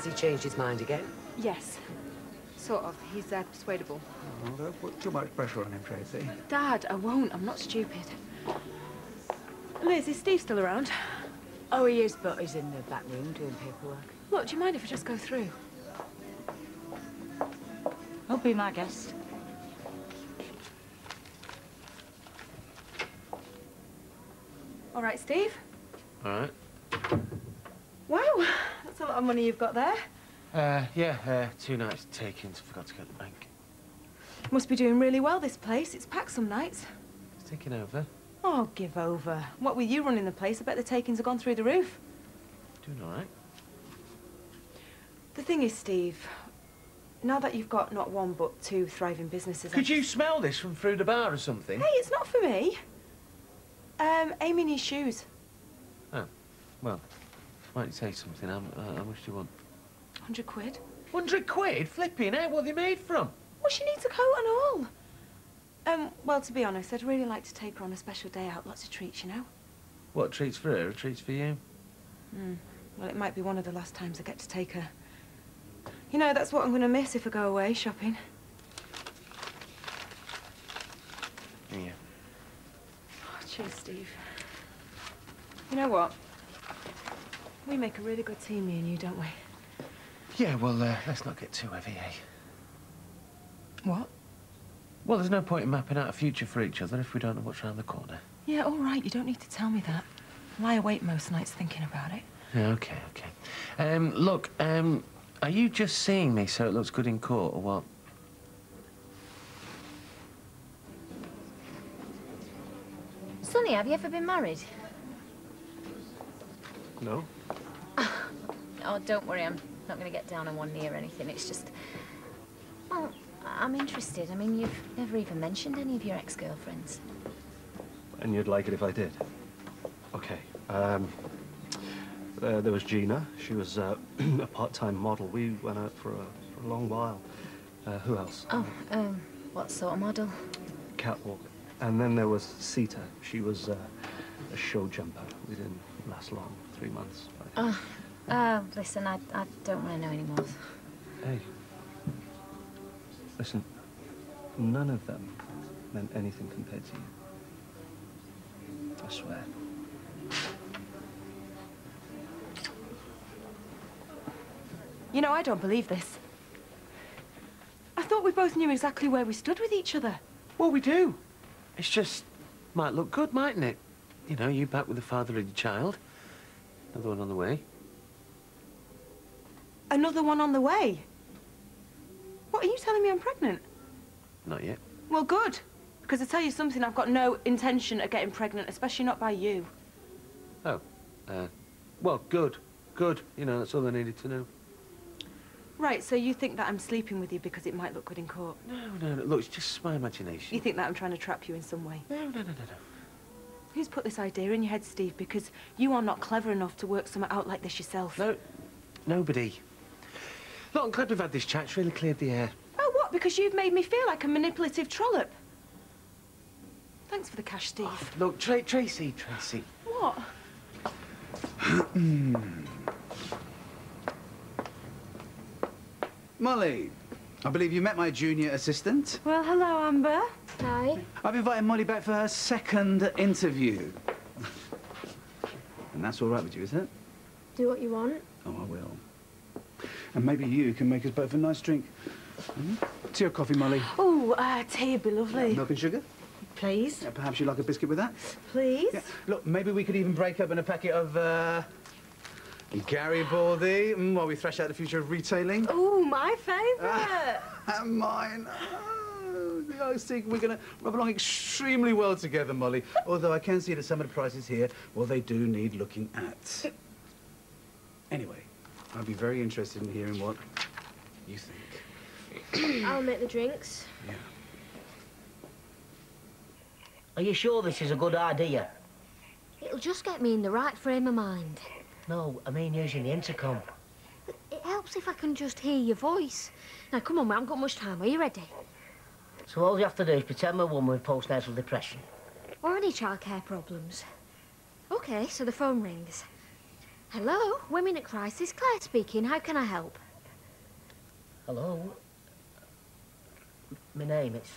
Has he changed his mind again? Yes. Sort of. He's persuadable. Oh, don't put too much pressure on him, Tracy. Dad, I won't. I'm not stupid. Liz, is Steve still around? Oh, he is, but he's in the back room doing paperwork. Look, do you mind if I just go through? He'll be my guest. All right, Steve. All right. Wow, that's a lot of money you've got there. Yeah, 2 nights takings. Forgot to go to the bank. Must be doing really well, this place. It's packed some nights. It's taking over. Oh, give over. What with you running the place, I bet the takings have gone through the roof. Doing all right. The thing is, Steve, now that you've got not one but 2 thriving businesses... Could you smell this from through the bar or something? Hey, it's not for me. Amy needs shoes. Oh, well, why don't you say something? How much do you want? 100 quid. 100 quid? Flipping out, what are they made from? Well, she needs a coat and all. Well, to be honest, I'd really like to take her on a special day out. Lots of treats, you know? What, treats for her or treats for you? Well, it might be one of the last times I get to take her. You know, that's what I'm going to miss if I go away shopping. Yeah. Oh, cheers, Steve. You know what? We make a really good team, me and you, don't we? Yeah, well, let's not get too heavy, eh? What? Well, there's no point in mapping out a future for each other if we don't know what's round the corner. Yeah, all right, you don't need to tell me that. I lie awake most nights thinking about it. Yeah, OK. Look, are you just seeing me so it looks good in court, or what? Sonny, have you ever been married? No. Oh, don't worry, I'm not going to get down on one knee or anything. It's just... Well, I'm interested. I mean, you've never even mentioned any of your ex-girlfriends. And you'd like it if I did? OK. There was Gina. She was a part-time model. We went out for a long while. Who else? Oh, what sort of model? Catwalk. And then there was Sita. She was a show jumper. We didn't last long, 3 months. Listen, I don't want to know anymore. Hey. Listen, none of them meant anything compared to you. I swear. You know, I don't believe this. I thought we both knew exactly where we stood with each other. Well, we do. It's just... might look good, mightn't it? You know, you back with the father of your child. Another one on the way. Another one on the way? What, are you telling me I'm pregnant? Not yet. Well, good. Because I tell you something, I've got no intention of getting pregnant, especially not by you. Oh, well, good. Good. You know, that's all I needed to know. Right, so you think that I'm sleeping with you because it might look good in court? No. Look, it's just my imagination. You think that I'm trying to trap you in some way? No. Who's put this idea in your head, Steve? Because you are not clever enough to work something out like this yourself. No, nobody. Look, I'm glad we've had this chat. It's really cleared the air. Oh, what? Because you've made me feel like a manipulative trollop. Thanks for the cash, Steve. Oh, look, Tracy. What? Molly, I believe you met my junior assistant. Well, hello, Amber. Hi. I've invited Molly back for her 2nd interview. And that's all right with you, is it? Do what you want. Oh, I will. And maybe you can make us both a nice drink. Tea or coffee, Molly? Oh, tea would be lovely. Milk and sugar? Please. Yeah, perhaps you'd like a biscuit with that? Please. Yeah. Look, maybe we could even break open a packet of, Garibaldi while we thresh out the future of retailing. Oh, my favourite. And mine. Oh, I think we're going to rub along extremely well together, Molly. Although I can see that some of the prices here, well, they do need looking at. Anyway, I'd be very interested in hearing what you think. I'll make the drinks. Yeah. Are you sure this is a good idea? It'll just get me in the right frame of mind. No, I mean using the intercom. It helps if I can just hear your voice. Now, come on, mate, I haven't got much time. Are you ready? So all you have to do is pretend we're a woman with postnatal depression. Or any childcare problems. OK, so the phone rings. Hello, Women at Crisis. Claire speaking. How can I help? Hello? My name, it's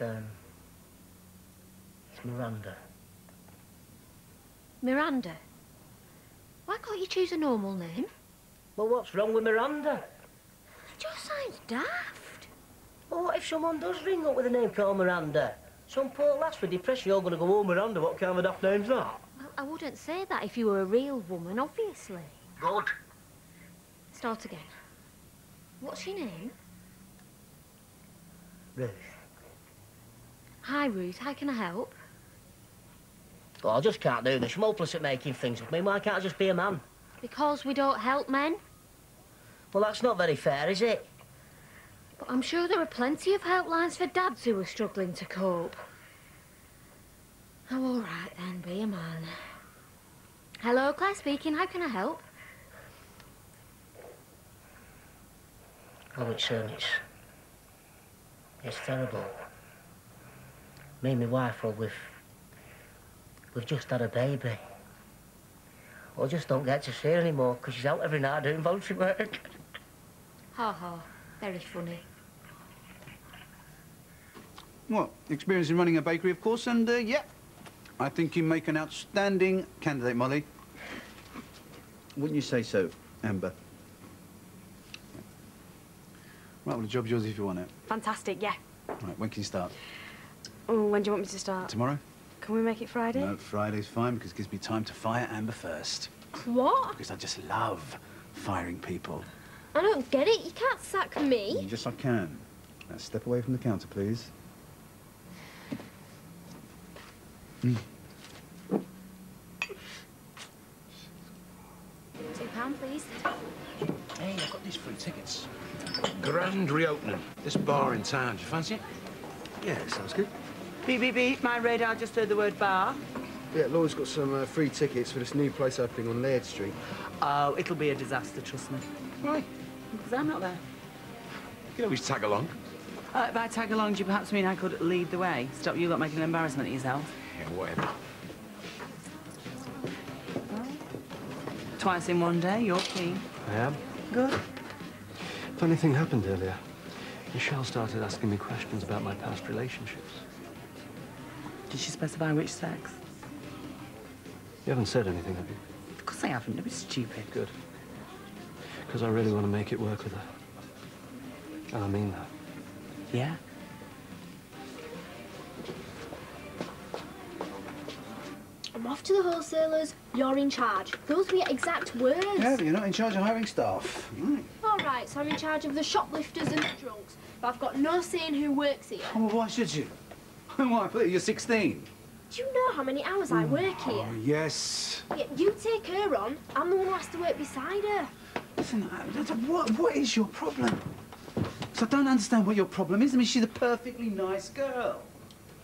Miranda. Miranda. Why can't you choose a normal name? Well, what's wrong with Miranda? It just sounds daft. Well, what if someone does ring up with a name called Miranda? Some poor lass with depression, you're going to go, oh, Miranda, what kind of a daft name's that? Well, I wouldn't say that if you were a real woman, obviously. Good. Start again. What's your name? Ruth. Hi, Ruth. How can I help? Well, I just can't do this. I'm hopeless at making things with me. Why can't I just be a man? Because we don't help men? Well, that's not very fair, is it? But I'm sure there are plenty of helplines for dads who are struggling to cope. Oh, all right then. Be a man. Hello, Claire speaking. How can I help? Oh, it's terrible. Me and my wife, well, we've just had a baby. I just don't get to see her anymore because she's out every night doing voluntary work. Ha ha. Very funny. What? Experience in running a bakery, of course, and, yeah. I think you make an outstanding candidate, Molly. Wouldn't you say so, Amber? Right, well, the job's yours if you want it. Fantastic, yeah. Right, when can you start? Oh, when do you want me to start? Tomorrow? Can we make it Friday? No, Friday's fine because it gives me time to fire Amber first. What? Because I just love firing people. I don't get it. You can't sack me. Yes, I can. Now, step away from the counter, please. £2, please. Hey, I've got these free tickets. Grand reopening. This bar in town. Do you fancy it? Yeah, sounds good. Beep, beep, beep. My radar just heard the word bar. Yeah, Laura's got some free tickets for this new place opening on Laird Street. Oh, it'll be a disaster, trust me. Why? Because I'm not there. You can always tag along. If I tag along, do you perhaps mean I could lead the way? Stop you lot making an embarrassment of yourself? Yeah, whatever. Twice in one day, you're keen. I am. Good. Funny thing happened earlier. Michelle started asking me questions about my past relationships. Did she specify which sex? You haven't said anything, have you? Of course I haven't. Don't be stupid. Good. Because I really want to make it work with her. And I mean that. Yeah? I'm off to the wholesalers. You're in charge. Those were your exact words. Yeah, but you're not in charge of hiring staff. Right. All right, so I'm in charge of the shoplifters and the drunks. But I've got no say in who works here. Oh, well, why should you? Why? You're 16. Do you know how many hours I work here? Oh, yes. Yeah, you take her on. I'm the one who has to work beside her. Listen, what is your problem? So I don't understand what your problem is. I mean, she's a perfectly nice girl.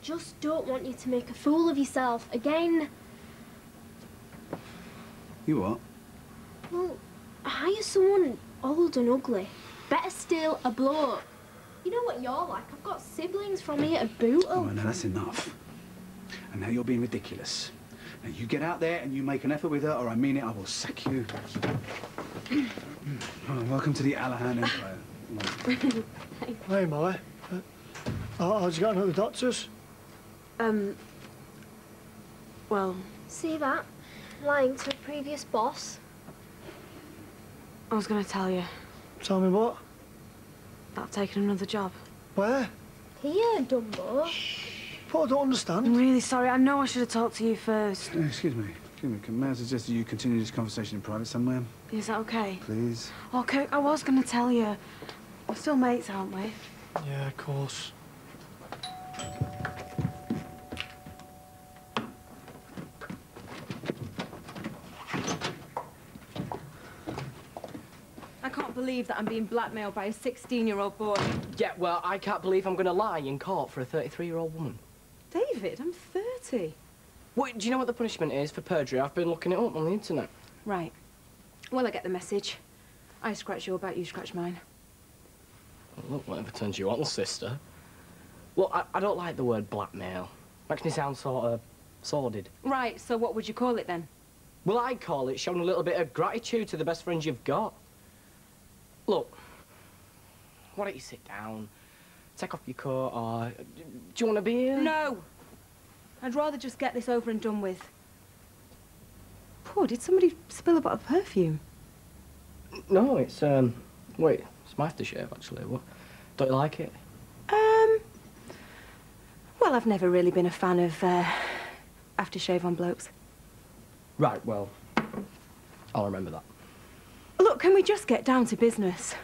Just don't want you to make a fool of yourself again. You what? Well, hire someone old and ugly. Better still, a bloke. You know what you're like. I've got siblings from here to boot Oh, them. no, that's enough. And now you're being ridiculous. Now you get out there and you make an effort with her, or I mean it, I will sack you. Oh, welcome to the Allahan Empire. Hey, Molly. How'd you get on at the doctor's? Well, See that? Lying to a previous boss. I was going to tell you Tell me what? that I've taken another job. Where? Here, Dumbo. But I don't I'm understand. really sorry. I know I should have talked to you first. Excuse me. May I suggest that you continue this conversation in private somewhere, Is that okay? please? Oh, Kirk, I was going to tell you. We're still mates, aren't we? Yeah, of course. I can't believe that I'm being blackmailed by a 16-year-old boy. Yeah, well, I can't believe I'm going to lie in court for a 33-year-old woman. David, I'm 30. Wait, do you know what the punishment is for perjury? I've been looking it up on the internet. Right. Well, I get the message. I scratch your back, you scratch mine. Well, look, whatever turns you on, sister. Well, I don't like the word blackmail. Makes me sound sort of sordid. Right, so what would you call it then? Well, I call it showing a little bit of gratitude to the best friends you've got. Look, why don't you sit down, take off your coat, or do you want a beer? No. I'd rather just get this over and done with. Poor, did somebody spill a bottle of perfume? No, it's, wait, it's my aftershave, actually. What? Don't you like it? Well, I've never really been a fan of, aftershave on blokes. Right, well, I'll remember that. Look, can we just get down to business?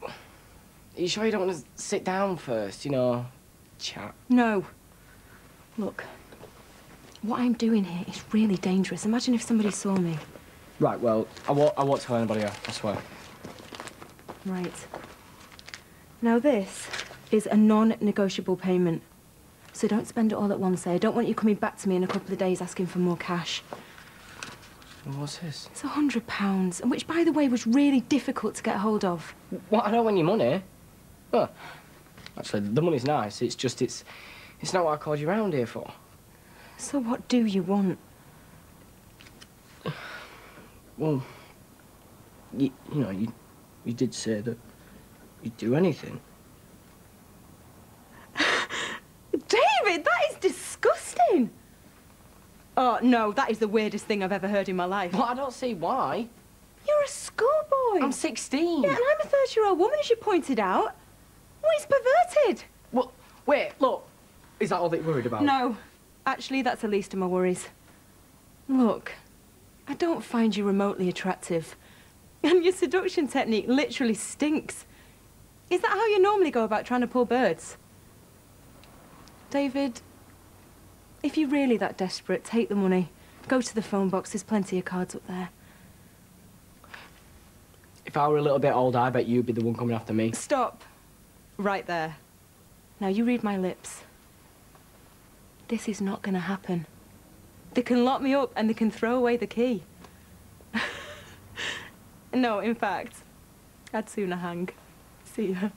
Are you sure you don't want to sit down first, you know, chat? No. Look, what I'm doing here is really dangerous. Imagine if somebody saw me. Right, well, I won't tell anybody, I swear. Right. Now this is a non-negotiable payment. So don't spend it all at once, eh? I don't want you coming back to me in a couple of days asking for more cash. What's this? It's £100, which, by the way, was really difficult to get hold of. What, I don't want your money? Well, actually, the money's nice. It's just, it's not what I called you round here for. So what do you want? Well, you know, you did say that you'd do anything. David, that is disgusting! Oh, no, that is the weirdest thing I've ever heard in my life. Well, I don't see why. You're a schoolboy. I'm 16. Yeah, and I'm a 30-year-old woman, as you pointed out. Well, it's perverted. Well, wait, look. Is that all that you're worried about? No. Actually, that's the least of my worries. Look, I don't find you remotely attractive. And your seduction technique literally stinks. Is that how you normally go about trying to pull birds? David, if you're really that desperate, take the money. Go to the phone box, there's plenty of cards up there. If I were a little bit older, I bet you'd be the one coming after me. Stop. Right there. Now, you read my lips. This is not going to happen. They can lock me up and they can throw away the key. No, in fact, I'd sooner hang. See ya.